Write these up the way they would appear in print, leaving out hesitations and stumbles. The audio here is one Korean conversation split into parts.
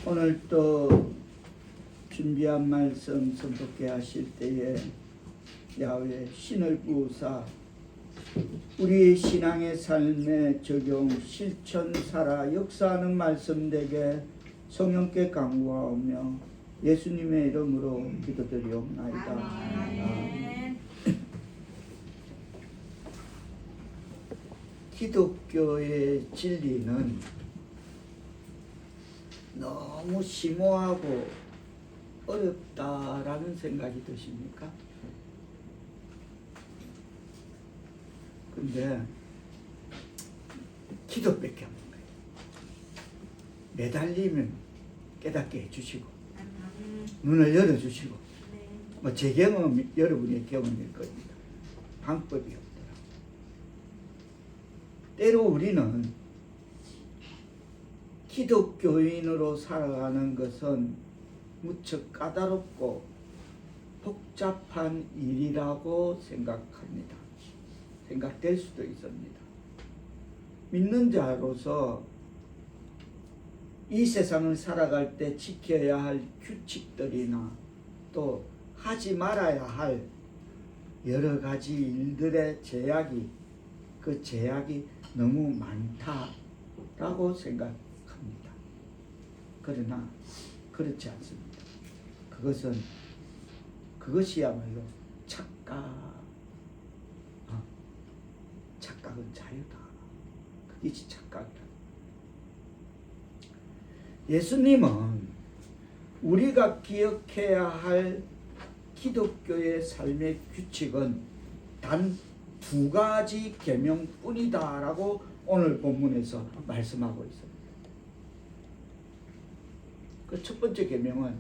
오늘 또 준비한 말씀 선포케 하실 때에 야훼 신을 부으사 우리 신앙의 삶에 적용 실천 살아 역사하는 말씀 되게 성령께 강구하오며 예수님의 이름으로 기도드리옵나이다. 아멘. 기독교의 진리는 너무 심오하고 어렵다라는 생각이 드십니까? 근데 기도밖에 없는 거예요. 매달리면 깨닫게 해주시고 눈을 열어주시고 뭐 제 경험 여러분의 경험일 겁니다. 방법이 없더라. 때로 우리는 기독교인으로 살아가는 것은 무척 까다롭고 복잡한 일이라고 생각합니다. 생각될 수도 있습니다. 믿는 자로서 이 세상을 살아갈 때 지켜야 할 규칙들이나 또 하지 말아야 할 여러 가지 일들의 제약이 그 제약이 너무 많다라고 생각합니다. 그러나 그렇지 않습니다. 그것이야말로 착각. 착각은 자유다. 그게 착각이다. 예수님은 우리가 기억해야 할 기독교의 삶의 규칙은 단 두 가지 계명뿐이다라고 오늘 본문에서 말씀하고 있습니다. 그 첫 번째 계명은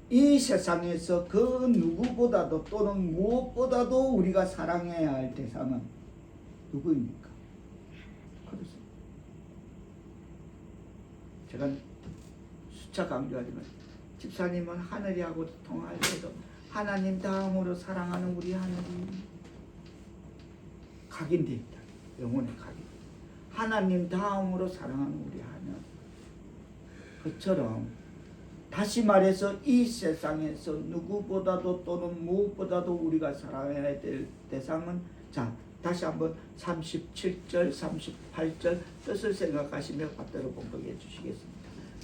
이 세상에서 그 누구보다도 또는 무엇보다도 우리가 사랑해야 할 대상은 누구입니까? 그렇습니다. 제가 수차 강조하지만 집사님은 하늘이하고 통화할 때도 하나님 다음으로 사랑하는 우리 하늘이 각인되어 있다. 영혼의 각인. 하나님 다음으로 사랑하는 우리 하늘. 그처럼 다시 말해서 이 세상에서 누구보다도 또는 무엇보다도 우리가 사랑해야 될 대상은 자 다시 한번 37절 38절 뜻을 생각하시며 받들어 봉독해 주시겠습니다.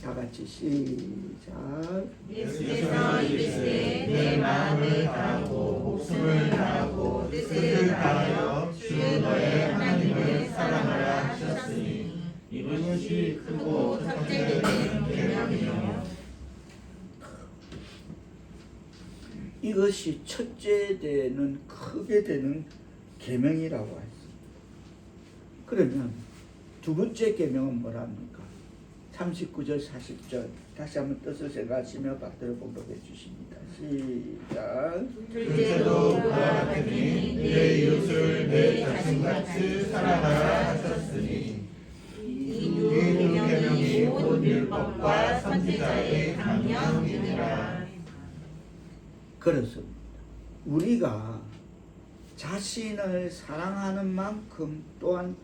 다 같이 시작. 예수께서 이르시되 내 마음을 다하고 목숨을 다하고 뜻을 다하여 주 너의 하나님을 사랑하라 하셨으니 이것이 크고 첫째 되는 계명이요 이것이 첫째 되는 크게 되는 계명이라고 했습니다. 그러면 두 번째 계명은 뭐랍니까? 39절 40절 다시 한번 뜻을 생각하시며 받들어 봉독해 주십니다. 시작. 둘째도 그와 같으니 내 이웃을 내 자신같이 사랑하라 하셨으니 이 두 계명이 곧 율법과 선지자의 강령이니라. 그렇습니다. 우리가 자신을 사랑하는 만큼 또한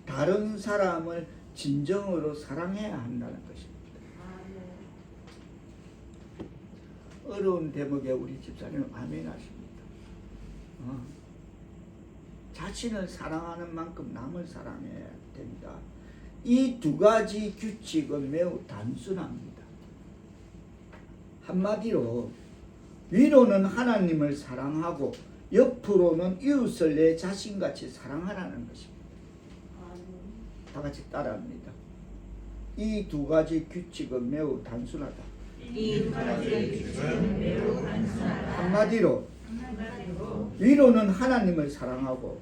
다른 사람을 진정으로 사랑해야 한다는 것입니다. 어려운 대목에 우리 집사님은 아멘 하십니다. 자신을 사랑하는 만큼 남을 사랑해야 됩니다. 이 두 가지 규칙은 매우 단순합니다. 한마디로 위로는 하나님을 사랑하고 옆으로는 이웃을 내 자신같이 사랑하라는 것입니다. 다 같이 따라합니다. 이 두 가지 규칙은 매우 단순하다. 이 두 가지 규칙은 매우 단순하다. 한마디로 위로는 하나님을 사랑하고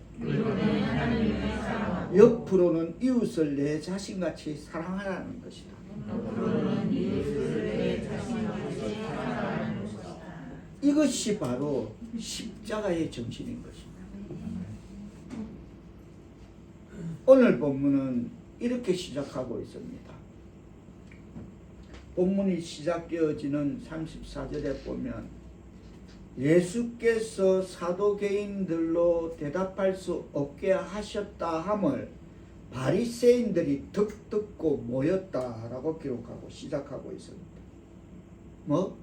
옆으로는 이웃을 내 자신같이 사랑하라는 것이다. 이것이 바로 십자가의 정신인 것입니다. 오늘 본문은 이렇게 시작하고 있습니다. 본문이 시작되어지는 34절에 보면 예수께서 사도개인들로 대답할 수 없게 하셨다 함을 바리새인들이 듣고 모였다라고 기록하고 시작하고 있습니다. 뭐?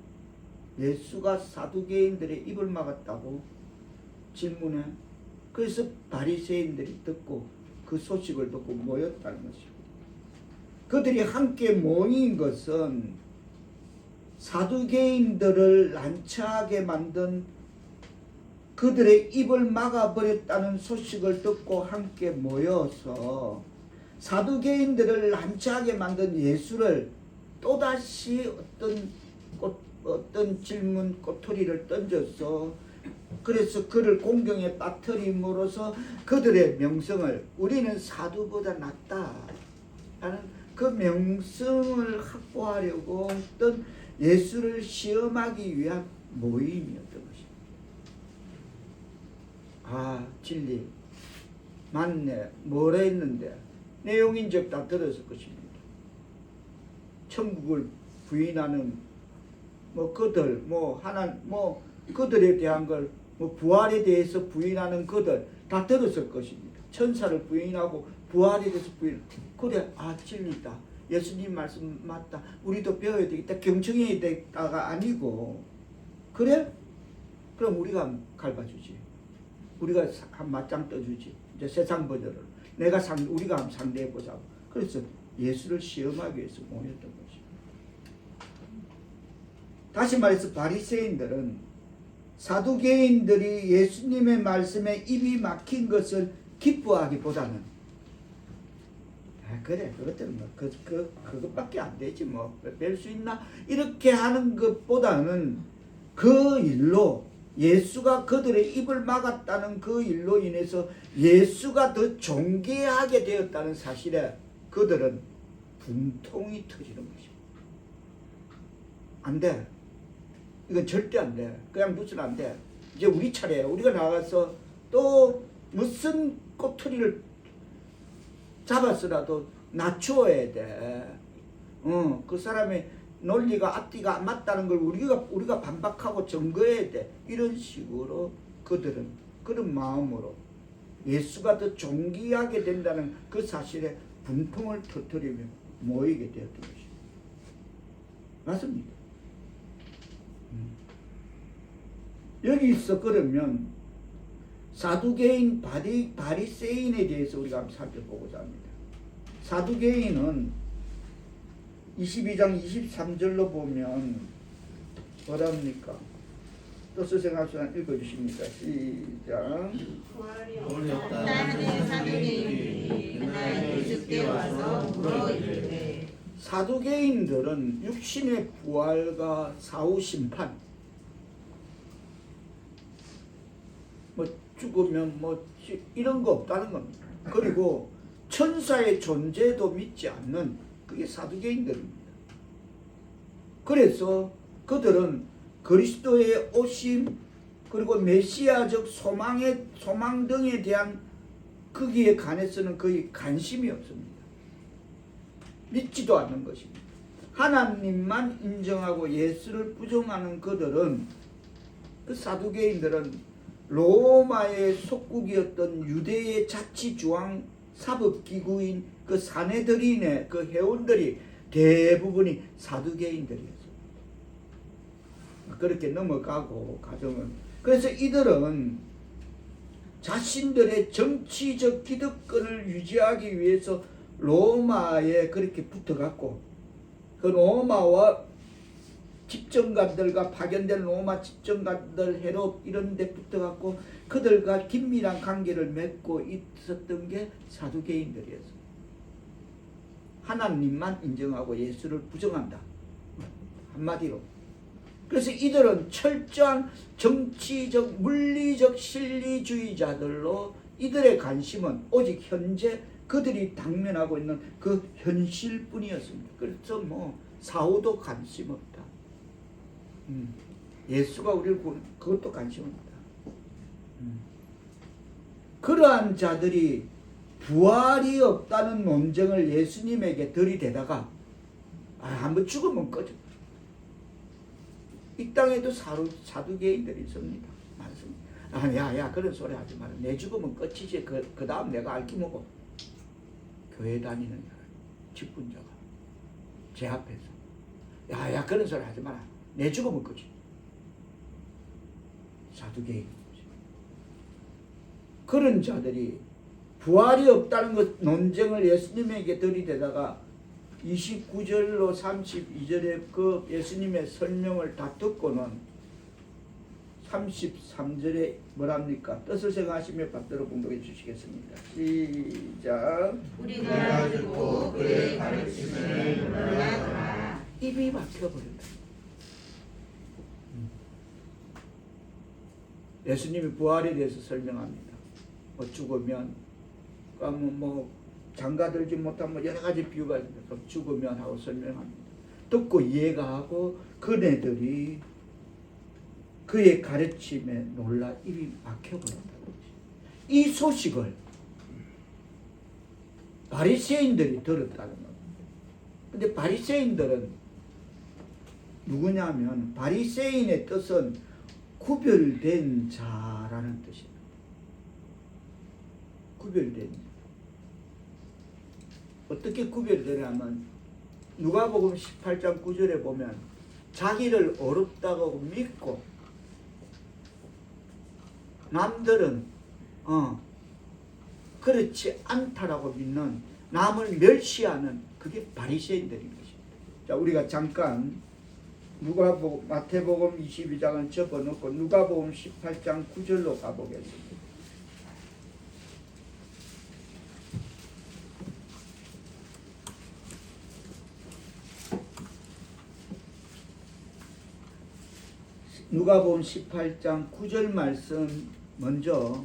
예수가 사두개인들의 입을 막았다고 질문해. 그래서 바리새인들이 듣고 그 소식을 듣고 모였다는 것이고, 그들이 함께 모인 것은 사두개인들을 난처하게 만든 그들의 입을 막아버렸다는 소식을 듣고 함께 모여서 사두개인들을 난처하게 만든 예수를 또다시 어떤 질문 꼬투리를 던져서, 그래서 그를 공경에 빠뜨림으로써 그들의 명성을, 우리는 사두보다 낫다라는 그 명성을 확보하려고 했던 예수를 시험하기 위한 모임이었던 것입니다. 아, 진리 맞네, 뭐라 했는데 내용인적 다 들었을 것입니다. 천국을 부인하는 그들, 그들에 대한 걸, 부활에 대해서 부인하는 그들 다 들었을 것입니다. 천사를 부인하고 부활에 대해서 그래, 아, 진리다, 예수님 말씀 맞다, 우리도 배워야 되겠다, 경청해야 되겠다가 아니고, 그래? 그럼 우리가 갈바주지, 우리가 한 맞짱 떠주지. 이제 세상 버전을 우리가 한번 상대해 보자고. 그래서 예수를 시험하기 위해서 모였던 것이. 다시 말해서 바리새인들은 사두개인들이 예수님의 말씀에 입이 막힌 것을 기뻐하기보다는, 그래, 그것들은 그것밖에 안 되지, 뺄 수 있나, 이렇게 하는 것보다는 그 일로, 예수가 그들의 입을 막았다는 그 일로 인해서 예수가 더 존귀하게 되었다는 사실에 그들은 분통이 터지는 것입니다. 안 돼. 이건 절대 안 돼. 그냥 놔두면 안 돼. 이제 우리 차례야. 우리가 나가서 또 무슨 꼬투리를 잡았으라도 낮추어야 돼. 그 사람의 논리가 앞뒤가 안 맞다는 걸 우리가 반박하고 증거해야 돼. 이런 식으로 그들은 그런 마음으로 예수가 더 존귀하게 된다는 그 사실에 분통을 터뜨리며 모이게 되었던 것입니다. 맞습니다. 여기서 그러면 사두개인 바리새인에 대해서 우리가 한번 살펴보고자 합니다. 사두개인은 22장 23절로 보면 뭐랍니까? 또 선생님께서 읽어주십니까? 시작. 부활이 없다 하는 사두개인들이 그날 예수께 와서 물어 이르되, 사두개인들은 육신의 부활과 사후 심판, 죽으면 이런 거 없다는 겁니다. 그리고 천사의 존재도 믿지 않는, 그게 사두개인들입니다. 그래서 그들은 그리스도의 오심, 그리고 메시아적 소망 등에 대한 거기에 관해서는 거의 관심이 없습니다. 믿지도 않는 것입니다. 하나님만 인정하고 예수를 부정하는 그들은, 그 사두개인들은 로마의 속국이었던 유대의 자치주왕 사법기구인 그 사네드린의 그 회원들이 대부분이 사두개인들이었습니다. 그렇게 넘어가고 가정은, 그래서 이들은 자신들의 정치적 기득권을 유지하기 위해서 로마에 그렇게 붙어갔고, 그 로마와 집정관들과 파견된 로마 집정관들, 헤롯 이런 데 붙어갖고 그들과 긴밀한 관계를 맺고 있었던 게 사두개인들이었습니다. 하나님만 인정하고 예수를 부정한다, 한마디로. 그래서 이들은 철저한 정치적 물리적 실리주의자들로, 이들의 관심은 오직 현재 그들이 당면하고 있는 그 현실뿐이었습니다. 그래서 사후도 관심 없다. 예수가 우리를 그것도 관심 없다. 그러한 자들이 부활이 없다는 논쟁을 예수님에게 들이대다가, 한번 죽으면 꺼져. 이 땅에도 사두개인들이 있습니다. 많습니다. 야, 그런 소리 하지 마라. 내 죽으면 끝이지. 그 다음 내가 알기 뭐고. 교회 다니는 사람, 직분자가 제 앞에서 야 그런 소리 하지 마라. 내 죽으면 거지. 사두개인 거지. 그런 자들이 부활이 없다는 것 논쟁을 예수님에게 들이대다가 29절로 32절의 그 예수님의 설명을 다 듣고는 33절에 뭐랍니까? 뜻을 생각하시며 받들어 공독해 주시겠습니다. 시작. 우리가 듣고 그의 가르침을 몰라더라. 입이 막혀버린다. 예수님이 부활에 대해서 설명합니다. 죽으면 뭐 장가들지 못하면 여러 가지 비유가 있는데 죽으면 하고 설명합니다. 듣고 이해가 하고 그네들이 그의 가르침에 놀라 입이 막혀버린다는 것이. 이 소식을 바리새인들이 들었다는 겁니다. 근데 바리새인들은 누구냐면 바리새인의 뜻은 구별된 자라는 뜻입니다. 구별된. 어떻게 구별되냐면 누가복음 18장 9절에 보면 자기를 어렵다고 믿고 남들은 그렇지 않다라고 믿는 남을 멸시하는 그게 바리새인들인 것입니다. 자, 우리가 잠깐 누가복음 마태복음 22장을 접어놓고 누가복음 18장 9절로 가보겠습니다. 누가복음 18장 9절 말씀 먼저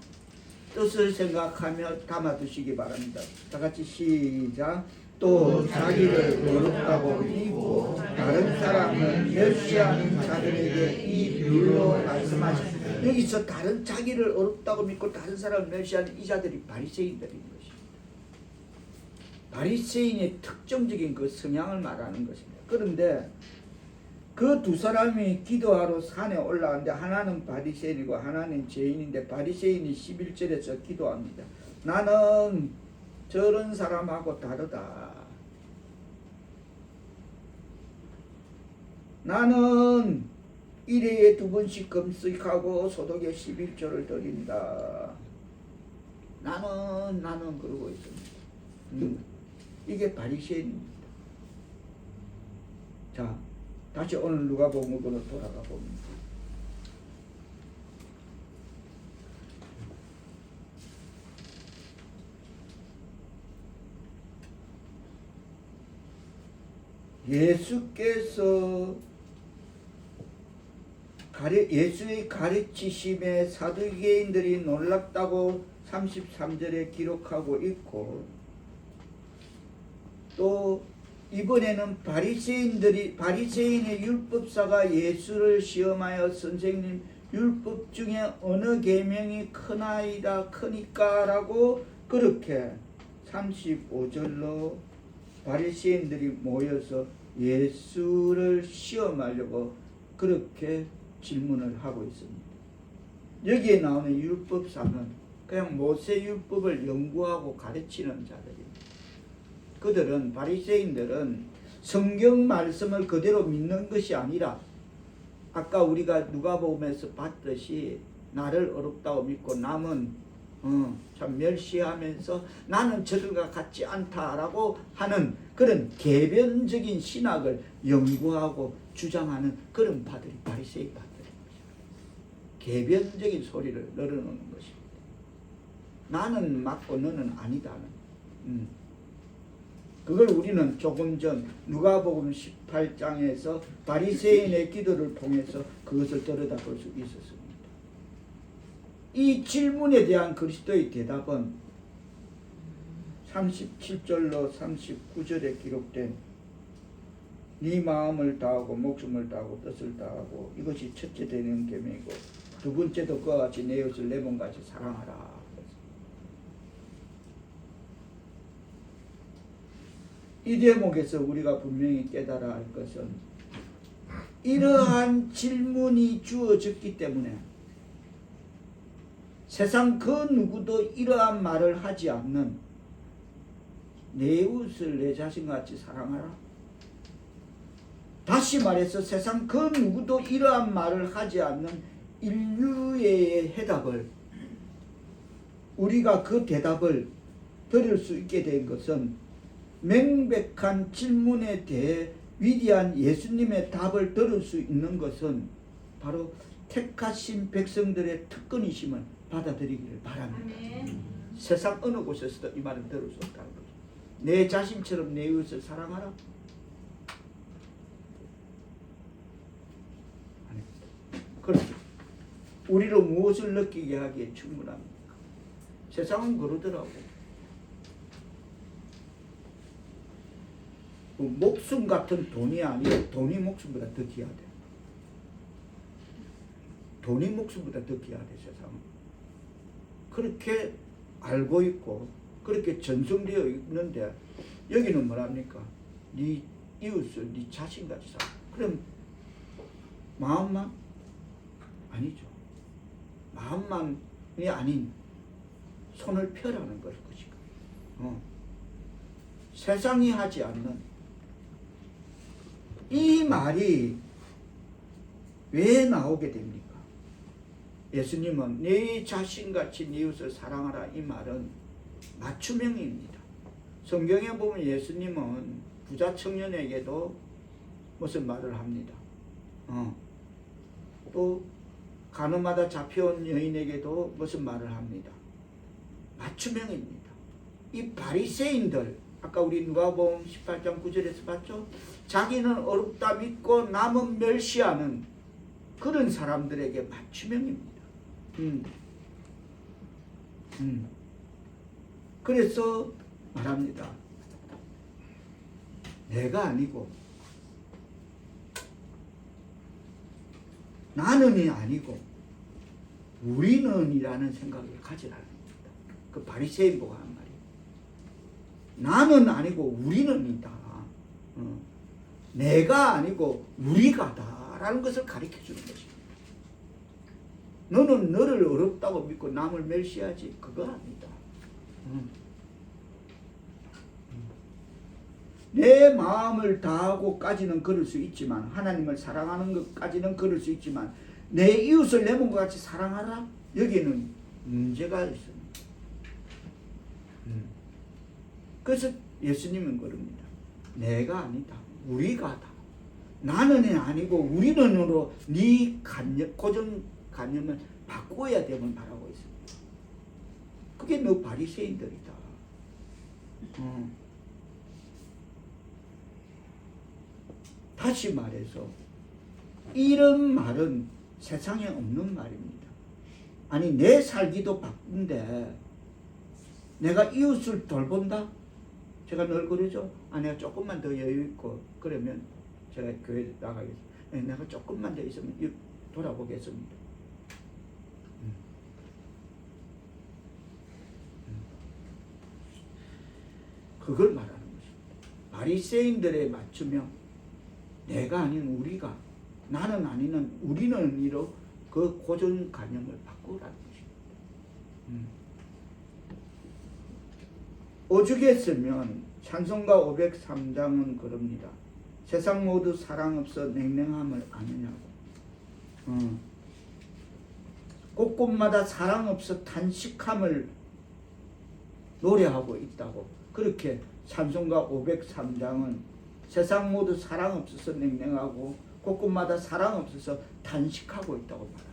뜻을 생각하며 담아두시기 바랍니다. 다 같이 시작. 또 자기를 어렵다고 믿고 다른 사람을 멸시하는 자들에게 이 비유로 말씀하십니다. 여기서 다른 자기를 어렵다고 믿고 다른 사람을 멸시하는 이 자들이 바리새인들인 것입니다. 바리새인의 특정적인 그 성향을 말하는 것입니다. 그런데 그 두 사람이 기도하러 산에 올라가는데 하나는 바리새인이고 하나는 죄인인데 바리새인이 11절에서 기도합니다. 나는 저런 사람하고 다르다. 나는 일회에 2번씩 금식하고 소독에 11조를 드린다. 나는 그러고 있습니다. 이게 바리새인입니다. 자, 다시 오늘 누가복음으로 돌아가 봅니다. 예수께서 예수의 가르치심에 사두개인들이 놀랍다고 33절에 기록하고 있고, 또 이번에는 바리새인의 율법사가 예수를 시험하여 선생님 율법 중에 어느 계명이 크나이다 크니까라고 그렇게 35절로 바리새인들이 모여서 예수를 시험하려고 그렇게 질문을 하고 있습니다. 여기에 나오는 율법사는 그냥 모세 율법을 연구하고 가르치는 자들입니다. 그들은 바리새인들은 성경 말씀을 그대로 믿는 것이 아니라 아까 우리가 누가복음에서 봤듯이 나를 어렵다고 믿고 남은 참 멸시하면서 나는 저들과 같지 않다라고 하는 그런 개변적인 신학을 연구하고 주장하는 그런 바들이 바리새인 바들입니다. 개변적인 소리를 늘어놓는 것입니다. 나는 맞고 너는 아니다는. 그걸 우리는 조금 전 누가복음 18장에서 바리새인의 기도를 통해서 그것을 들여다볼 수 있었습니다. 이 질문에 대한 그리스도의 대답은 37절로 39절에 기록된 네 마음을 다하고 목숨을 다하고 뜻을 다하고 이것이 첫째 되는 계명이고 두 번째도 그와 같이 내 이웃을 내 몸같이 사랑하라. 이 대목에서 우리가 분명히 깨달아야 할 것은 이러한 질문이 주어졌기 때문에 세상 그 누구도 이러한 말을 하지 않는 내 이웃을 내 자신같이 사랑하라. 다시 말해서 세상 그 누구도 이러한 말을 하지 않는 인류의 해답을, 우리가 그 대답을 들을 수 있게 된 것은 명백한 질문에 대해 위대한 예수님의 답을 들을 수 있는 것은 바로 택하신 백성들의 특권이심을 받아들이기를 바랍니다. 세상 어느 곳에서도 이 말을 들을 수 없다는 거죠. 내 자신처럼 내 이웃을 사랑하라. 그렇죠. 우리로 무엇을 느끼게 하기에 충분합니까? 세상은 그러더라고. 목숨 같은 돈이 아니라 돈이 목숨보다 더 귀하대. 돈이 목숨보다 더 귀하대, 세상은. 그렇게 알고 있고 그렇게 전송되어 있는데 여기는 뭐랍니까? 네 이웃을 네 자신같이 살아. 그럼 마음만? 아니죠. 마음만이 아닌 손을 펴라는 것이고, 세상이 하지 않는 이 말이 왜 나오게 됩니까? 예수님은 네 자신같이 네 이웃을 사랑하라, 이 말은 맞춤형입니다. 성경에 보면 예수님은 부자 청년에게도 무슨 말을 합니다. 또 가늠하다 잡혀온 여인에게도 무슨 말을 합니다. 맞춤형입니다. 이 바리새인들, 아까 우리 누가복음 18장 9절에서 봤죠? 자기는 어렵다 믿고 남은 멸시하는 그런 사람들에게 맞춤형입니다. 그래서 말합니다. 내가 아니고, 나는이 아니고 우리는이라는 생각을 가지라는 겁니다. 그 바리새인 보고 하는 말이에요. 나는 아니고 우리는이다. 내가 아니고 우리가다라는 것을 가르쳐 주는 것입니다. 너는 너를 어렵다고 믿고 남을 멸시하지, 그거 아니다. 내 마음을 다하고까지는 그럴 수 있지만, 하나님을 사랑하는 것까지는 그럴 수 있지만, 내 이웃을 내 몸과 같이 사랑하라? 여기는 문제가 있습니다. 그래서 예수님은 그럽니다. 내가 아니다. 우리가다. 나는 아니고 우리는으로 네 고정관념을 바꿔야 됨을 말하고 있습니다. 그게 너 바리새인들이다. 다시 말해서 이런 말은 세상에 없는 말입니다. 아니, 내 살기도 바쁜데 내가 이웃을 돌본다? 제가 늘 그러죠. 내가 조금만 더 여유 있고 그러면 제가 교회 나가겠습니다. 내가 조금만 더 있으면 돌아보겠습니다. 그걸 말하는 것입니다. 바리새인들의 맞춤형, 내가 아닌 우리가, 나는 아니는 우리는이로 그 고정관념을 바꾸라는 것입니다. 오죽했으면 찬송가 503장은 그럽니다. 세상 모두 사랑 없어 냉랭함을 아느냐고. 곳곳마다 사랑 없어 탄식함을 노래하고 있다고. 그렇게 찬송가 503장은 세상 모두 사랑 없어서 냉랭하고 곳곳마다 사랑 없어서 탄식하고 있다고 말합니다.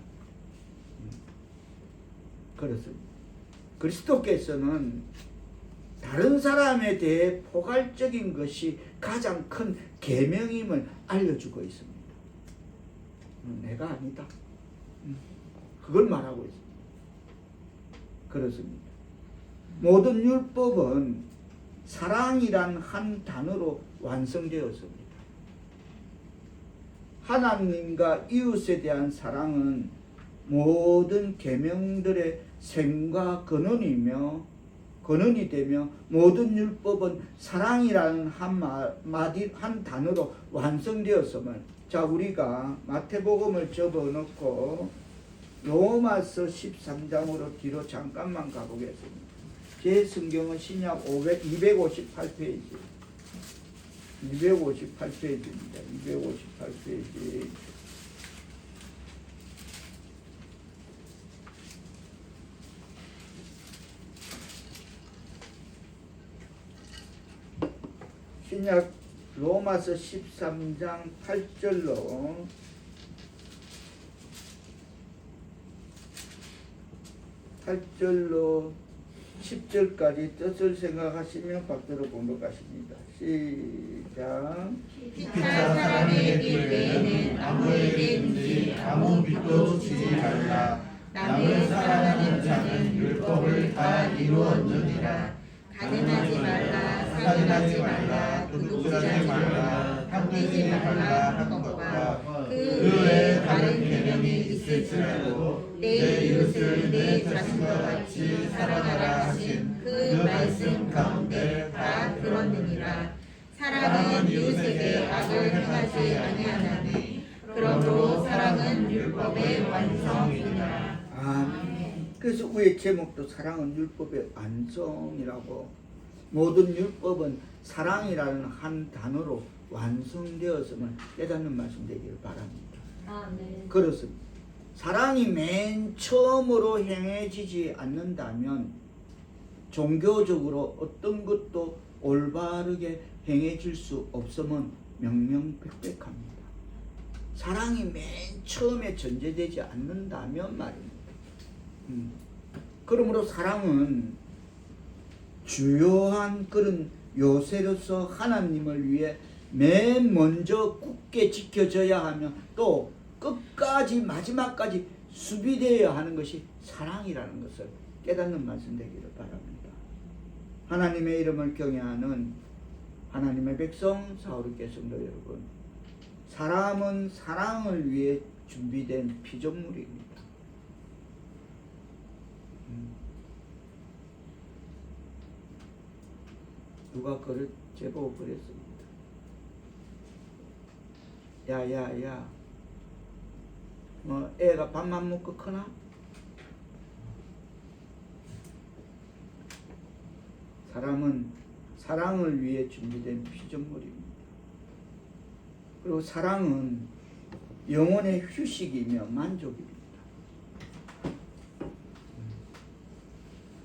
그렇습니다. 그리스도께서는 다른 사람에 대해 포괄적인 것이 가장 큰 계명임을 알려주고 있습니다. 내가 아니다. 그걸 말하고 있습니다. 그렇습니다. 모든 율법은 사랑이란 한 단어로 완성되었습니다. 하나님과 이웃에 대한 사랑은 모든 계명들의 생과 근원이 되며 모든 율법은 사랑이라는 한 단어로 완성되었음을, 자, 우리가 마태복음을 접어놓고 로마서 13장으로 뒤로 잠깐만 가보겠습니다. 제 성경은 신약 258페이지. 258페이지입니다. 258페이지. 신약 로마서 13장 8절로 10절까지 뜻을 생각하시며 박대로 공독하십니다. 시작. 피차 사람의 길 외에는 아무에게든지 아무 빚도 지지 말라. 남을 사랑하는 자는 율법을 다 이루었느니라. 가늠하지 말라, 살인하지 말라, 도둑질하지 말라, 탐내지 말라 한 것과 그 외에 다른 계명이 있을지라도 내 이웃을 내 자신과 같이 사랑하라 하신 그 말씀 가운데 다 들었느니라. 사랑은 이웃에게 악을 행하지 아니하나니 그러므로 사랑은 율법의 완성이니라. 아멘. 그래서 위에 제목도 사랑은 율법의 완성이라고. 모든 율법은 사랑이라는 한 단어로 완성되었음을 깨닫는 말씀 되기를 바랍니다. 그렇습니다. 사랑이 맨 처음으로 행해지지 않는다면 종교적으로 어떤 것도 올바르게 행해질 수 없음은 명명백백합니다. 사랑이 맨 처음에 전제되지 않는다면 말입니다. 그러므로 사랑은 주요한 그런 요새로서 하나님을 위해 맨 먼저 굳게 지켜져야 하며 또 끝까지 마지막까지 수비되어야 하는 것이 사랑이라는 것을 깨닫는 말씀 되기를 바랍니다. 하나님의 이름을 경외하는 하나님의 백성 사울의 성도 여러분, 사람은 사랑을 위해 준비된 피조물입니다. 누가 그를 제보고 그랬습니다. 야야야, 애가 밥만 먹고 크나? 사람은 사랑을 위해 준비된 피조물입니다. 그리고 사랑은 영혼의 휴식이며 만족입니다.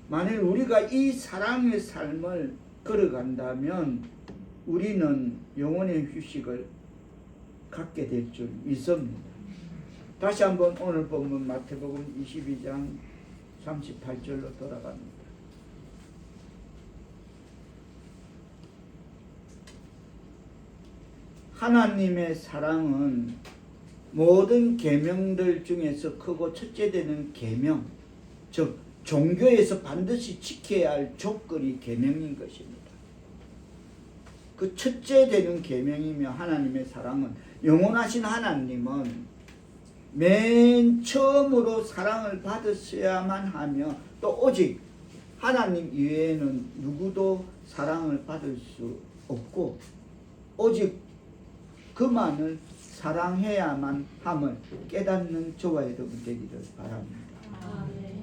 만일 우리가 이 사랑의 삶을 걸어간다면 우리는 영혼의 휴식을 갖게 될 줄 믿습니다. 다시 한번 오늘 본문 마태복음 22장 38절로 돌아갑니다. 하나님의 사랑은 모든 계명들 중에서 크고 첫째 되는 계명, 즉 종교에서 반드시 지켜야 할 조건이 계명인 것입니다. 그 첫째 되는 계명이며 하나님의 사랑은 영원하신 하나님은 맨 처음으로 사랑을 받으셔야만 하며 또 오직 하나님 이외에는 누구도 사랑을 받을 수 없고 오직 그만을 사랑해야만 함을 깨닫는 저와 여러분 되기를 바랍니다.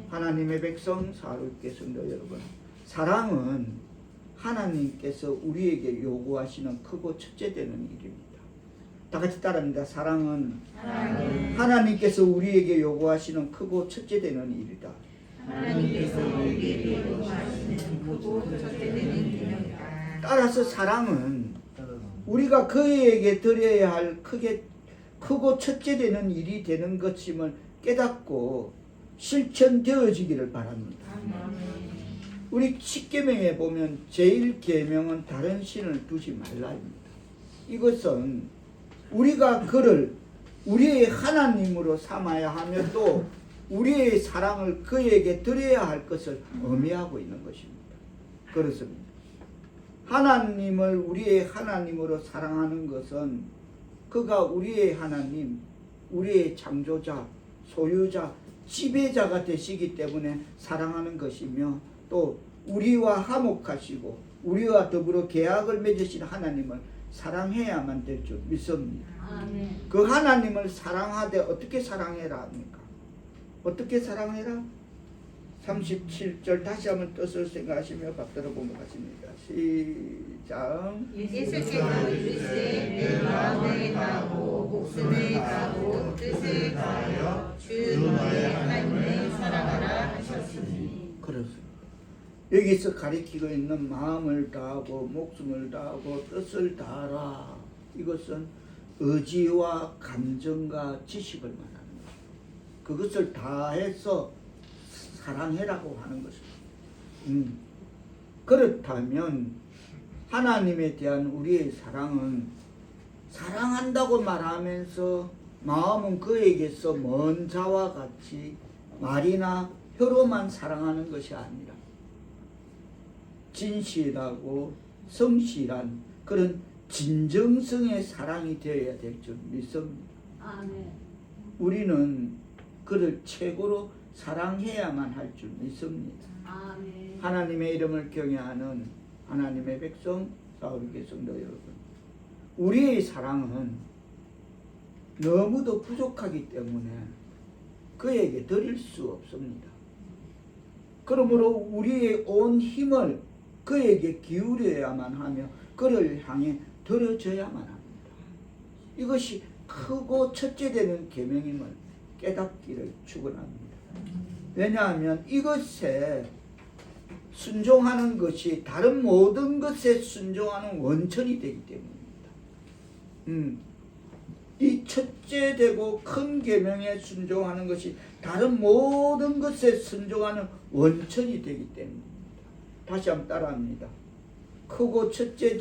하나님의 백성 사랑하는 성도 여러분, 사랑은 하나님께서 우리에게 요구하시는 크고 첫째 되는 일입니다. 다 같이 따라합니다. 사랑은 하나님께서 우리에게 요구하시는 크고 첫째 되는 일이다. 하나님께서 우리에게 요구하시는 크고 첫째 되는 계명이다. 따라서 사랑은 우리가 그에게 드려야 할 크고 첫째 되는 일이 되는 것임을 깨닫고 실천되어지기를 바랍니다. 우리 10계명에 보면 제1계명은 다른 신을 두지 말라입니다. 이것은 우리가 그를 우리의 하나님으로 삼아야 하며 또 우리의 사랑을 그에게 드려야 할 것을 의미하고 있는 것입니다. 그렇습니다. 하나님을 우리의 하나님으로 사랑하는 것은 그가 우리의 하나님, 우리의 창조자, 소유자, 지배자가 되시기 때문에 사랑하는 것이며 또 우리와 화목하시고 우리와 더불어 계약을 맺으신 하나님을 사랑해야만 될 줄 믿습니다. 아멘. 그 하나님을 사랑하되 어떻게 사랑해라 합니까? 어떻게 사랑해라? 37절 다시 한번 뜻을 생각하시며 받들어 보겠습니다. 시작. 예수께서 이르시되 내 마음을 다하고 목숨을 다하고 뜻을 다하여 주 너의 하나님을 사랑하라 하셨으니. 그렇습니다. 여기서 가리키고 있는 마음을 다하고 목숨을 다하고 뜻을 다하라. 이것은 의지와 감정과 지식을 말하는 것입니다. 그것을 다해서 사랑해라고 하는 것입니다. 그렇다면 하나님에 대한 우리의 사랑은 사랑한다고 말하면서 마음은 그에게서 먼 자와 같이 말이나 혀로만 사랑하는 것이 아니라 진실하고 성실한 그런 진정성의 사랑이 되어야 될 줄 믿습니다. 아멘. 우리는 그를 최고로 사랑해야만 할 줄 믿습니다. 아멘. 하나님의 이름을 경외하는 하나님의 백성 사울교회 성도 여러분, 우리의 사랑은 너무도 부족하기 때문에 그에게 드릴 수 없습니다. 그러므로 우리의 온 힘을 그에게 기울여야만 하며 그를 향해 들어져야만 합니다. 이것이 크고 첫째 되는 계명임을 깨닫기를 축원합니다. 왜냐하면 이것에 순종하는 것이 다른 모든 것에 순종하는 원천이 되기 때문입니다. 이 첫째 되고 큰 계명에 순종하는 것이 다른 모든 것에 순종하는 원천이 되기 때문입니다. 다시 한번 따라합니다. 크고 첫째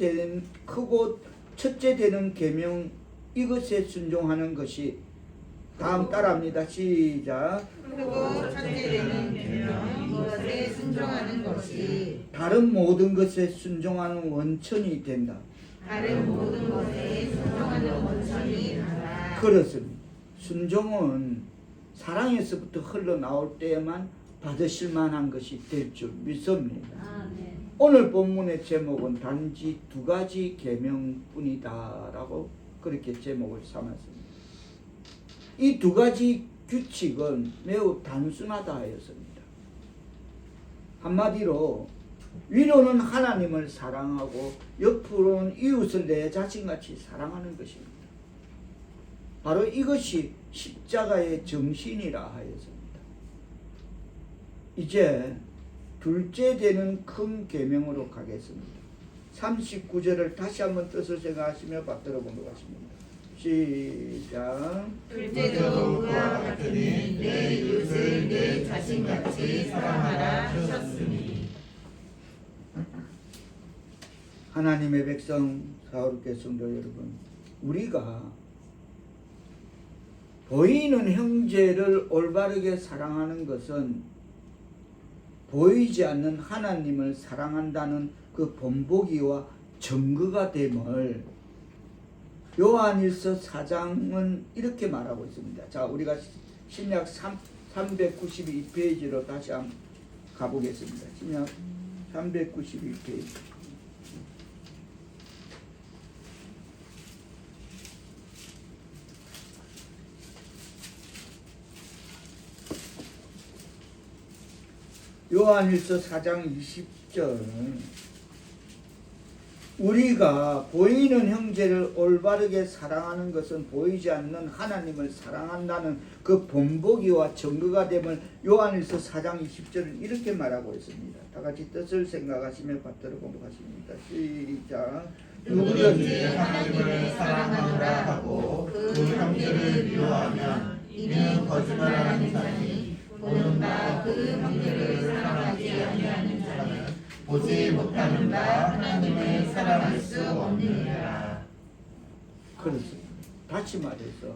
되는 계명 이것에 순종하는 것이 다음 따라합니다. 시작. 크고 첫째 되는 계명 이것에 순종하는 것이 다른 모든 것에 순종하는 원천이 된다. 다른 모든 것에 순종하는 원천이 된다. 그렇습니다. 순종은 사랑에서부터 흘러나올 때에만 받으실 만한 것이 될 줄 믿습니다. 아멘. 오늘 본문의 제목은 단지 두 가지 계명뿐이다라고 그렇게 제목을 삼았습니다. 이 두 가지 규칙은 매우 단순하다 하였습니다. 한마디로 위로는 하나님을 사랑하고 옆으로는 이웃을 내 자신같이 사랑하는 것입니다. 바로 이것이 십자가의 정신이라 하였습니다. 이제 둘째 되는 큰 계명으로 가겠습니다. 39절을 다시 한번 뜻을 생각하시며 받들어 보도록 하겠습니다. 시작. 둘째도 그와 같으니 내 이웃을 내 자신같이 사랑하라 하셨으니. 하나님의 백성 사울교회 성도 여러분, 우리가 보이는 형제를 올바르게 사랑하는 것은 보이지 않는 하나님을 사랑한다는 그 본보기와 증거가 됨을 요한일서 4장은 이렇게 말하고 있습니다. 자, 우리가 신약 392페이지로 다시 한번 가보겠습니다. 신약 392페이지. 요한일서 4장 20절. 우리가 보이는 형제를 올바르게 사랑하는 것은 보이지 않는 하나님을 사랑한다는 그 본보기와 증거가 됨을 요한일서 4장 20절은 이렇게 말하고 있습니다. 다 같이 뜻을 생각하시며 받들어 공부하십니다. 시작. 누구든지 하나님을 사랑하노라 하고 그 형제를 미워하면 이는 거짓말하는 자니 보는 바 그 형제를 사랑하지 아니하는 자는 보지 못하는 바 하나님을 사랑할 수 없느니라. 그렇습니다. 다시 말해서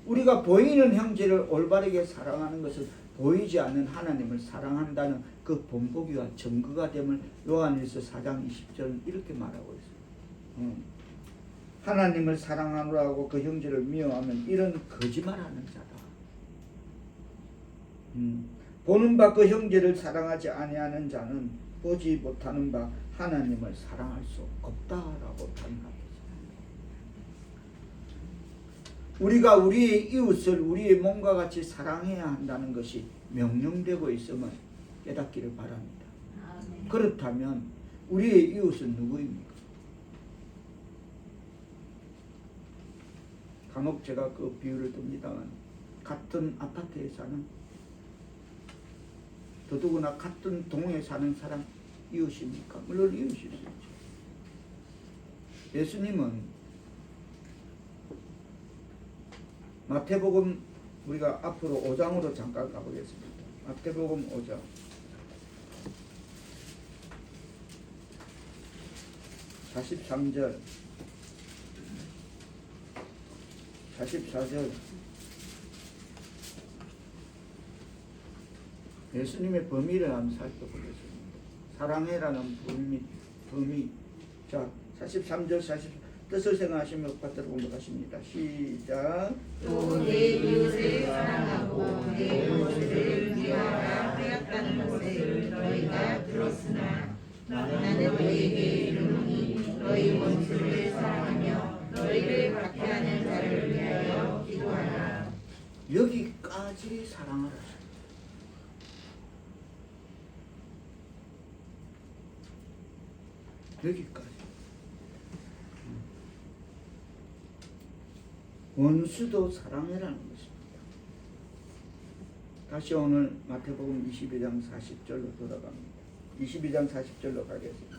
우리가 보이는 형제를 올바르게 사랑하는 것은 보이지 않는 하나님을 사랑한다는 그 본보기와 증거가 됨을 요한일서 4장 20절은 이렇게 말하고 있어요. 하나님을 사랑하노라 하고 그 형제를 미워하면 이런 거짓말하는 자다. 보는 바 그 형제를 사랑하지 아니하는 자는 보지 못하는 바 하나님을 사랑할 수 없다라고 단합니다. 우리가 우리의 이웃을 우리의 몸과 같이 사랑해야 한다는 것이 명령되고 있음을 깨닫기를 바랍니다. 아멘. 그렇다면 우리의 이웃은 누구입니까? 간혹 제가 그 비유를 듭니다만 같은 아파트에 사는 더더구나 같은 동에 사는 사람 이웃입니까? 물론 이웃일 수 있죠. 예수님은 마태복음 우리가 앞으로 5장으로 잠깐 가보겠습니다. 마태복음 5장 43절 44절 예수님의 범위를 한번 살펴보겠습니다. 사랑해라는 범위. 자, 43절 40 뜻을 생각하시며 받들어 공부하십니다. 시작. 또 내 이웃을 사랑하고 내 원수를 미워하라 하였다는 것을 너희가 들었으나 나는 너희에게 이르노니 너희 원수를 사랑하며 너희를 박해하는 자를 위하여 기도하라. 여기까지 사랑하라. 여기까지. 원수도 사랑해라는 것입니다. 다시 오늘 마태복음 22장 40절로 돌아갑니다. 22장 40절로 가겠습니다.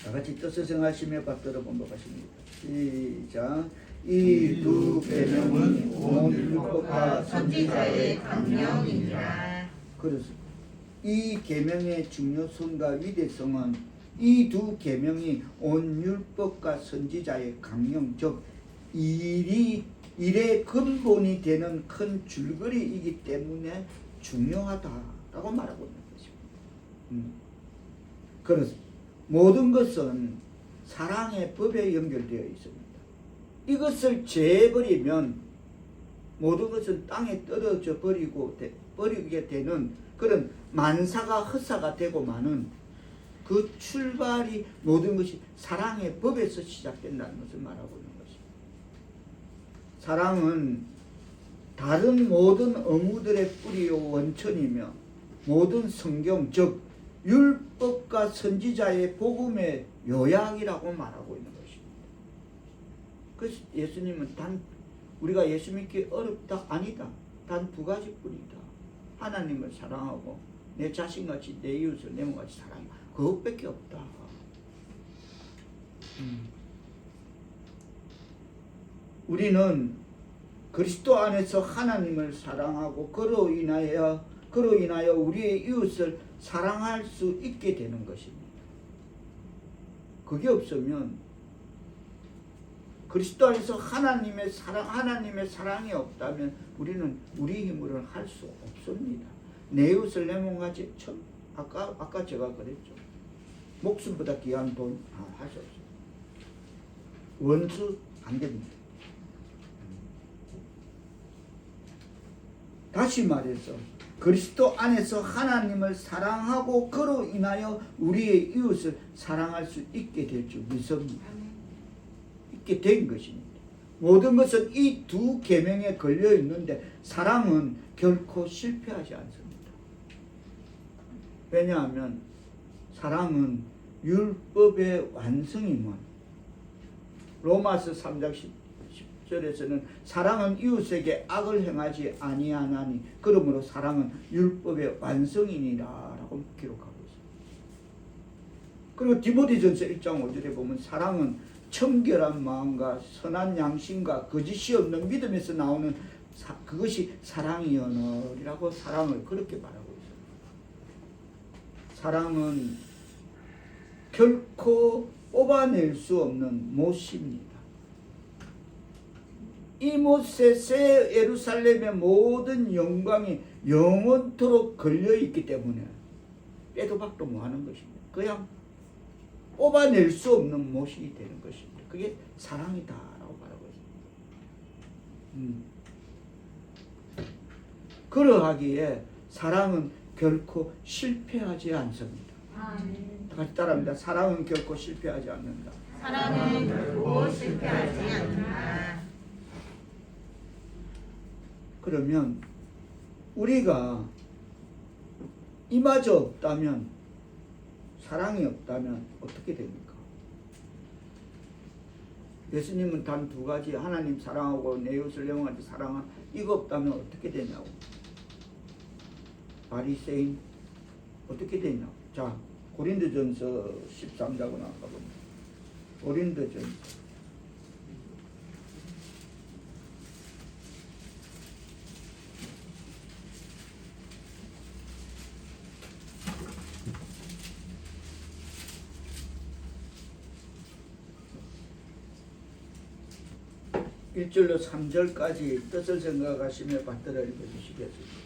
다같이 뜻을 생각하시며 받들어 본복하십니다. 시작. 이 두 계명은 온 율법과 선지자의 강령이니라. 그렇습니다. 이 계명의 중요성과 위대성은 이 두 계명이 온 율법과 선지자의 강령, 즉 일의 근본이 되는 큰 줄거리이기 때문에 중요하다라고 말하고 있는 것입니다. 그렇습니다. 모든 것은 사랑의 법에 연결되어 있습니다. 이것을 제해버리면 모든 것은 땅에 떨어져 버리게 되는 그런 만사가 헛사가 되고 마는 그 출발이 모든 것이 사랑의 법에서 시작된다는 것을 말하고 있는 것입니다. 사랑은 다른 모든 의무들의 뿌리요 원천이며 모든 성경 즉 율법과 선지자의 복음의 요약이라고 말하고 있는 것입니다. 그래서 예수님은 우리가 예수 믿기 어렵다? 아니다. 단 두 가지뿐이다. 하나님을 사랑하고 내 자신같이 내 이웃을 내 몸같이 사랑해. 그것밖에 없다. 우리는 그리스도 안에서 하나님을 사랑하고 그로 인하여 우리의 이웃을 사랑할 수 있게 되는 것입니다. 그게 없으면 그리스도 안에서 하나님의 사랑이 없다면 우리는 우리 힘으로는 할 수 없습니다. 내 이웃을 내 몸같이 아까 제가 그랬죠. 목숨보다 귀한 돈 할 수 없어요. 원수 안 됩니다. 다시 말해서 그리스도 안에서 하나님을 사랑하고 그로 인하여 우리의 이웃을 사랑할 수 있게 될 줄 믿습니다. 있게 된 것입니다. 모든 것은 이 두 계명에 걸려 있는데 사랑은 결코 실패하지 않습니다. 왜냐하면 사랑은 율법의 완성이면 로마서 3장 10절에서는 사랑은 이웃에게 악을 행하지 아니하나니 그러므로 사랑은 율법의 완성이니라 라고 기록하고 있습니다. 그리고 디모데전서 1장 5절에 보면 사랑은 청결한 마음과 선한 양심과 거짓이 없는 믿음에서 나오는 그것이 사랑이여너리라고 사랑을 그렇게 말하고 있습니다. 사랑은 결코 뽑아낼 수 없는 못입니다. 이 못에 새 예루살렘의 모든 영광이 영원토록 걸려있기 때문에 빼도 박도 못하는 것입니다. 그냥 뽑아낼 수 없는 못이 되는 것입니다. 그게 사랑이다라고 말하고 있습니다. 그러하기에 사랑은 결코 실패하지 않습니다. 같이 따라합니다. 사랑은 결코 실패하지 않는다. 사랑은 결코 실패하지 않는다. 그러면 우리가 이마저 없다면, 사랑이 없다면 어떻게 됩니까? 예수님은 단 두 가지, 하나님 사랑하고 내 이웃을 내 몸같이 사랑하, 이거 없다면 어떻게 되냐고. 바리새인 어떻게 되냐고. 자, 고린도전서 13장으로 나가봅니다. 고린도전서 1절로 3절까지 뜻을 생각하시며 받들어 읽어주시겠습니다.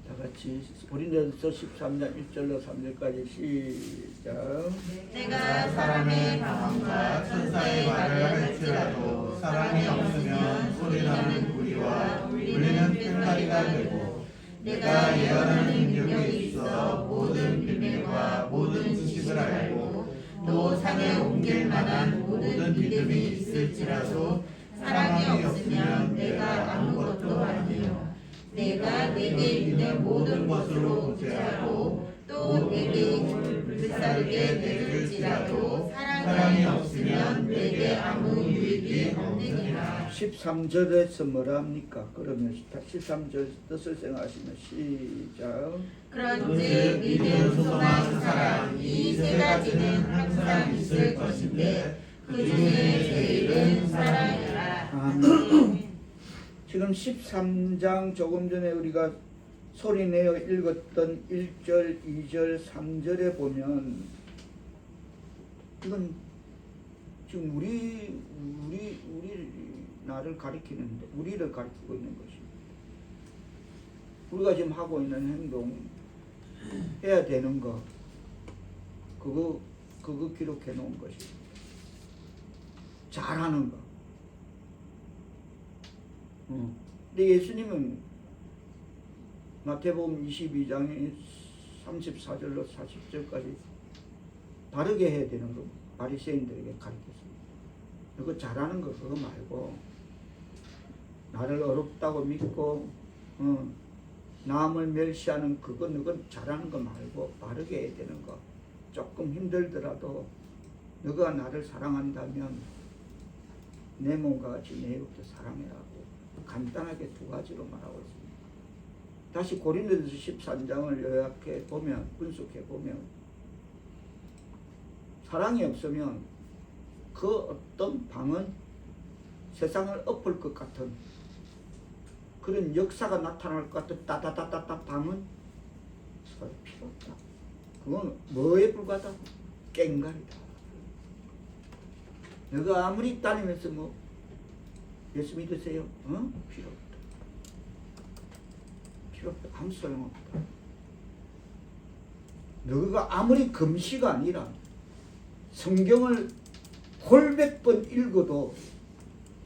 다같이 고린도전서 13장 1절로 3절까지 시작. 내가 사람의 방언과 천사의 말을 할지라도 사랑이 없으면 소리나는 우리와 울리는 꽹과리가 되고, 내가 예언하는 능력이 있어 모든 비밀과 모든 지식을 알고 또 산에 옮길 만한 모든 믿음이 있을지라도 사랑이 없으면 내가 아무것도 아니요. 내가 내게 있는 모든 것으로 의지하고 또 내게 힘을 불사르게 내줄지라도 사랑이 없으면 내게 아무 유익이 없느니라. 13절에서 뭐라 합니까? 그러면 13절 뜻을 생각하시면 시작. 그런즉 믿음, 소망, 사랑 이 세 가지는 항상 있을 것인데 그 중에 제일은 사랑이라. 아멘. 지금 13장 조금 전에 우리가 소리내어 읽었던 1절, 2절, 3절에 보면 이건 지금 우리 나를 가리키는데 우리를 가리키고 있는 것입니다. 우리가 지금 하고 있는 행동, 해야 되는 거, 그거 기록해 놓은 것입니다. 잘하는 거. 근데 예수님은 마태복음 22장에 34절로 40절까지 바르게 해야 되는 거 바리새인들에게 가르쳤습니다. 그거 잘하는 거 그거 말고 나를 어렵다고 믿고 남을 멸시하는 그거 너가 잘하는 거 말고 바르게 해야 되는 거, 조금 힘들더라도 너가 나를 사랑한다면 내 몸과 같이 내 이웃도 사랑해라고 간단하게 두 가지로 말하고 있습니다. 다시 고린도전서 13장을 요약해 보면, 분석해 보면 사랑이 없으면 그 어떤 방은 세상을 엎을 것 같은 그런 역사가 나타날 것 같은 따다다다다 방은 필요 없다. 그건 뭐에 불과하다? 깽가리다. 너가 아무리 다니면서 뭐 예수 믿으세요? 필요 없다. 필요 없다. 아무 소용없다. 너가 아무리 금시가 아니라 성경을 골백 번 읽어도,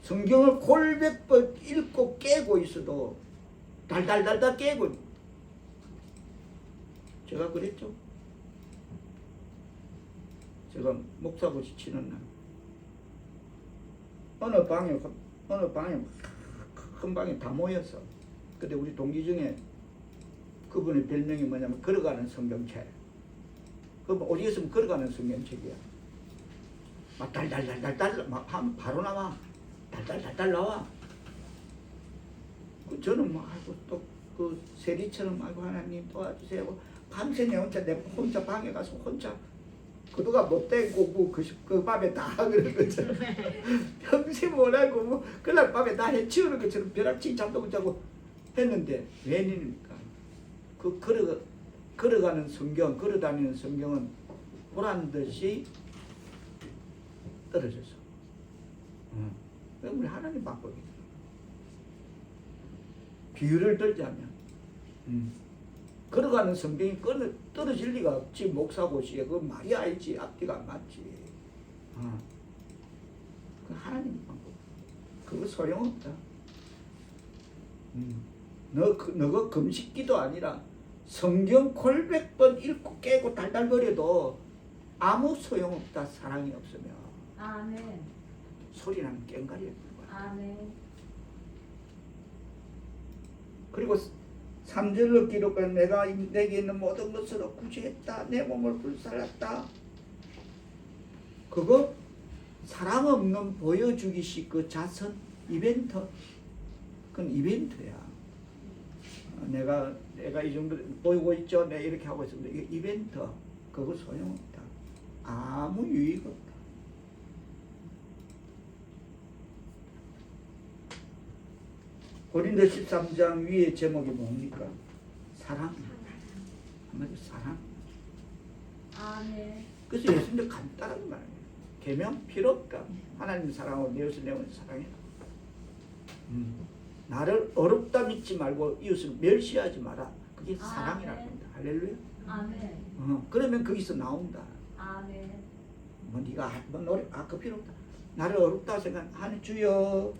성경을 골백 번 읽고 깨고 있어도 달달달달 깨고, 제가 그랬죠. 제가 목사고시 치는 날 어느 방에 큰 방에 다 모였어. 근데 우리 동기 중에 그분의 별명이 뭐냐면 걸어가는 성경책. 그 어디 있으면 걸어가는 성경책이야. 막 달달달달달 막 하면 바로 나와. 달달달달 나와. 저는 뭐 아이고 또 그 세리처럼 아이고 하나님 도와주세요. 밤새 내 혼자 방에 가서 혼자 그도가 못되고 그 밤에 다 그런 것처럼 평생 못하고 뭐 그날 밤에 다 해치우는 것처럼 벼락치기 잠도 못 자고 했는데 웬일입니까? 그 걸어가는 성경, 걸어다니는 성경은 보란 듯이 떨어졌어. 우리 하나님 방법이다. 비유를 들자면 걸어가는 성경이 떨어질 리가 없지. 목사고시에 그 말이 알지. 앞뒤가 안 맞지. 그 하나님 방법. 그거 소용없다. 너가 금식기도 아니라 성경 골백 번 읽고 깨고 달달거려도 아무 소용없다. 사랑이 없으면. 아멘. 소리나는 꽹과리에 불과하다. 아멘. 그리고 3절로 기록한 내가 내게 있는 모든 것으로 구제했다. 내 몸을 불살랐다. 그거 사랑 없는 보여주기식 그 자선 이벤트. 그건 이벤트야. 내가 이 정도 보이고 있죠. 내가 이렇게 하고 있습니다. 이게 이벤트. 그거 소용없다. 아무 유익 없다. 고린도 13장 위에 제목이 뭡니까? 사랑. 한마디로 사랑. 아멘. 그래서 예수님도 간단한 말이에요. 계명 필요 없다. 하나님 사랑하고 내 이웃을 내가 사랑해라. 나를 어렵다 믿지 말고 이웃을 멸시하지 마라. 그게 사랑이라는 겁니다. 할렐루야. 아멘. 그러면 거기서 나온다. 아멘. 뭐 네가 뭐 노래 그 필요 없다. 나를 어렵다 생각하는 주여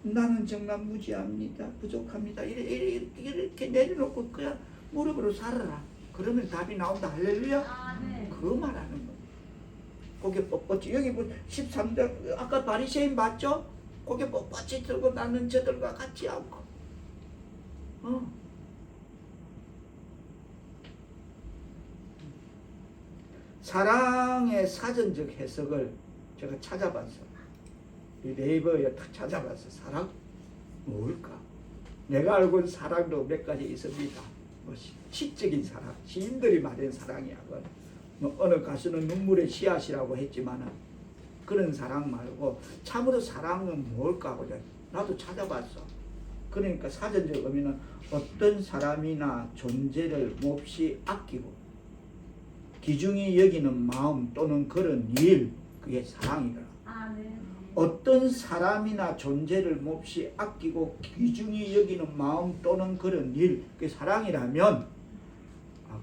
나는 정말 무지합니다. 부족합니다. 이렇게 내려놓고 그냥 무릎으로 살아라. 그러면 답이 나온다. 할렐루야. 아멘. 그거 말하는 거예요. 고개 뻣뻣이 여기 뭐 13장 아까 바리새인 봤죠? 고개 뻣뻣이 들고 나는 저들과 같지 않고 사랑의 사전적 해석을 제가 찾아봤어. 이 네이버에 딱 찾아봤어. 사랑 뭘까? 내가 알고 있는 사랑도 몇 가지 있습니다. 뭐 시적인 사랑, 시인들이 말하는 사랑이야. 뭐 어느 가수는 눈물의 씨앗이라고 했지만은 그런 사랑 말고 참으로 사랑은 뭘까 하고 나도 찾아봤어. 그러니까 사전적 의미는 어떤 사람이나 존재를 몹시 아끼고 귀중히 여기는 마음 또는 그런 일, 그게 사랑이더라. 아멘. 어떤 사람이나 존재를 몹시 아끼고 귀중히 여기는 마음 또는 그런 일, 그게 사랑이라면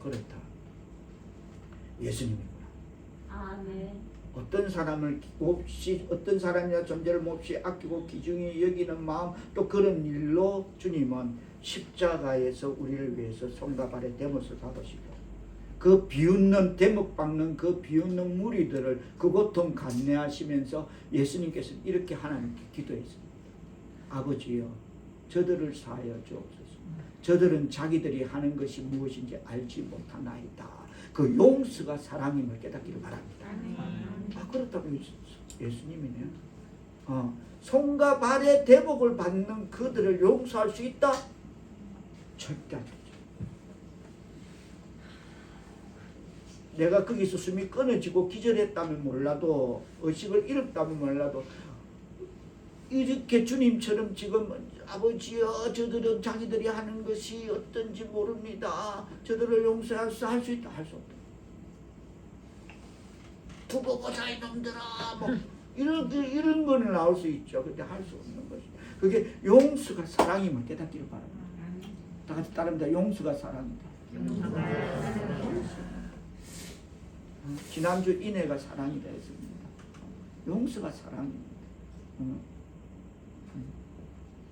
그렇다. 예수님이구나. 아멘. 어떤 사람을 몹시 어떤 사람이나 존재를 몹시 아끼고 귀중히 여기는 마음 또 그런 일로 주님은 십자가에서 우리를 위해서 손과 발에 대못을 박으시고 그 비웃는 대목 박는 그 비웃는 무리들을 그 고통 감내하시면서 예수님께서 이렇게 하나님께 기도했습니다. 아버지여 저들을 사하여 주옵소서. 저들은 자기들이 하는 것이 무엇인지 알지 못하나이다. 그 용서가 사랑임을 깨닫기를 바랍니다. 그렇다고 예수님이네요. 손과 발의 대복을 받는 그들을 용서할 수 있다? 절대 안 되죠. 내가 거기서 숨이 끊어지고 기절했다면 몰라도 의식을 잃었다면 몰라도 이렇게 주님처럼 지금 아버지여 저들은 자기들이 하는 것이 어떤지 모릅니다. 저들을 용서할 수 있다. 할 수 없다. 두고 보자 이놈들아 뭐 이런 거는 나올 수 있죠. 근데 할 수 없는 것이 그게 용서가 사랑임을 깨닫기를 바랍니다. 다 같이 따릅니다. 용서가 사랑이다. 지난주 인애가 사랑이다 했습니다. 용서가 사랑입니다.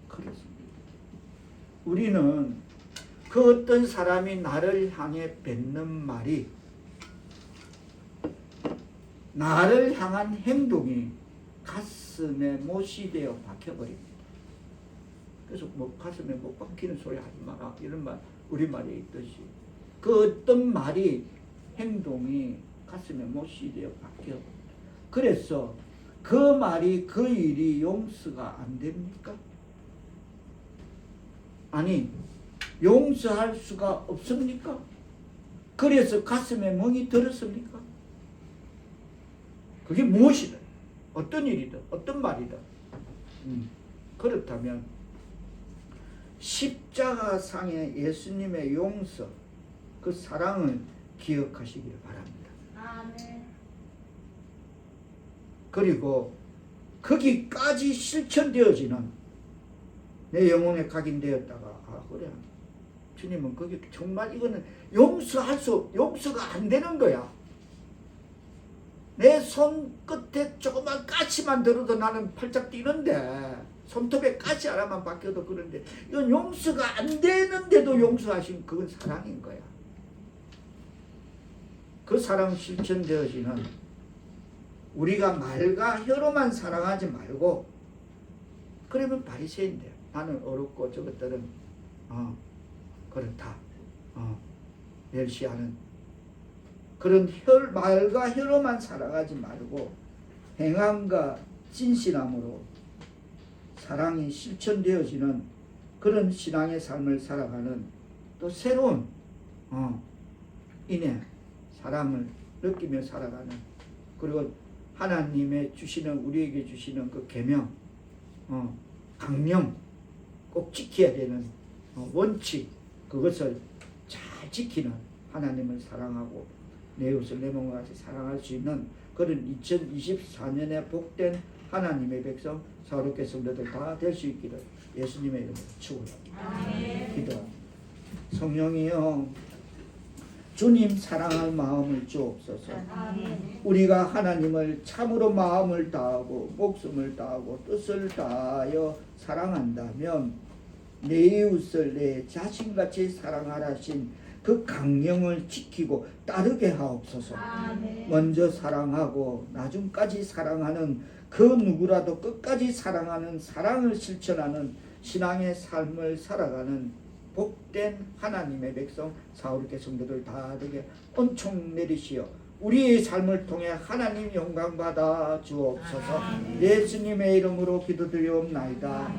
그렇습니다. 우리는 그 어떤 사람이 나를 향해 뱉는 말이 나를 향한 행동이 가슴에 못이 되어 박혀버립니다. 그래서 뭐 가슴에 못 박히는 소리 하지 마라 이런 말 우리말에 있듯이 그 어떤 말이 행동이 가슴에 못이 되어 박혀. 그래서 그 말이 그 일이 용서가 안 됩니까? 아니 용서할 수가 없습니까? 그래서 가슴에 멍이 들었습니까? 그게 무엇이든 어떤 일이든 어떤 말이든 그렇다면 십자가상의 예수님의 용서 그 사랑을 기억하시기를 바랍니다. 아멘. 그리고 거기까지 실천되어지는 내 영혼에 각인되었다가 그래 주님은 거기 정말 이거는 용서가 안 되는 거야. 내 손끝에 조그만 가시만 들어도 나는 팔짝 뛰는데 손톱에 가시 하나만 박혀도 그런데 이건 용서가 안 되는데도 용서하신 그건 사랑인 거야. 그 사랑 실천되어지는 우리가 말과 혀로만 사랑하지 말고 그러면 바리새인데 나는 어렵고 저것들은 그렇다. 멸시하는 그런 말과 혀로만 살아가지 말고 행함과 진실함으로 사랑이 실천되어지는 그런 신앙의 삶을 살아가는 또 새로운 인의 사랑을 느끼며 살아가는, 그리고 하나님의 주시는, 우리에게 주시는 그 계명, 강령 꼭 지켜야 되는 원칙, 그것을 잘 지키는, 하나님을 사랑하고 내 이웃을 내 몸과 같이 사랑할 수 있는 그런 2024년에 복된 하나님의 백성 사랑하는 성도들 다 될 수 있기를 예수님의 이름으로 축원합니다. 기도합니다. 성령이여, 주님 사랑할 마음을 주옵소서. 우리가 하나님을 참으로 마음을 다하고 목숨을 다하고 뜻을 다하여 사랑한다면 내 이웃을 내 자신같이 사랑하라신 그 강령을 지키고 따르게 하옵소서. 먼저 사랑하고 나중까지 사랑하는 그 누구라도 끝까지 사랑하는, 사랑을 실천하는 신앙의 삶을 살아가는 복된 하나님의 백성 사울의 성도들 다 되게 은총 내리시어 우리의 삶을 통해 하나님 영광 받아 주옵소서. 예수님의 이름으로 기도드리옵나이다.